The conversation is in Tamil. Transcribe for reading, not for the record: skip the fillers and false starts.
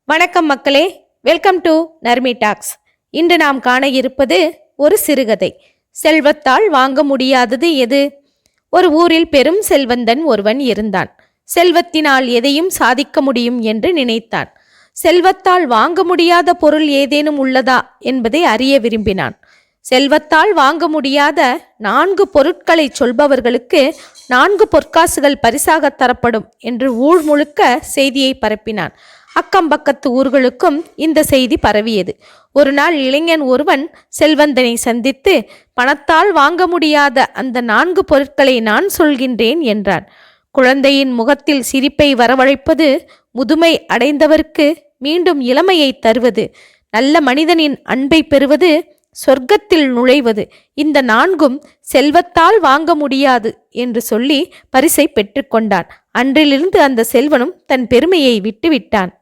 வணக்கம் மக்களே, வெல்கம் டு நர்மி டாக்ஸ். இன்று நாம் காண இருப்பது ஒரு சிறுகதை. செல்வத்தால் வாங்க முடியாதது எது? ஒரு ஊரில் பெரும் செல்வந்தன் ஒருவன் இருந்தான். செல்வத்தினால் எதையும் சாதிக்க முடியும் என்று நினைத்தான். செல்வத்தால் வாங்க முடியாத பொருள் ஏதேனும் உள்ளதா என்பதை அறிய விரும்பினான். செல்வத்தால் வாங்க முடியாத 4 பொருட்களை சொல்பவர்களுக்கு 4 பொற்காசுகள் பரிசாக தரப்படும் என்று ஊர் முழுக்க செய்தியை பரப்பினான். அக்கம் பக்கத்து ஊர்களுக்கும் இந்த செய்தி பரவியது. ஒரு நாள் இளைஞன் ஒருவன் செல்வந்தனை சந்தித்து, பணத்தால் வாங்க முடியாத அந்த 4 பொருட்களை நான் சொல்கின்றேன் என்றான். குழந்தையின் முகத்தில் சிரிப்பை வரவழைப்பது, முதுமை அடைந்தவருக்கு மீண்டும் இளமையை தருவது, நல்ல மனிதனின் அன்பை பெறுவது, சொர்க்கத்தில் நுழைவது, இந்த 4ம் செல்வத்தால் வாங்க முடியாது என்று சொல்லி பரிசை பெற்றுக்கொண்டான். அன்றிலிருந்து அந்த செல்வனும் தன் பெருமையை விட்டுவிட்டான்.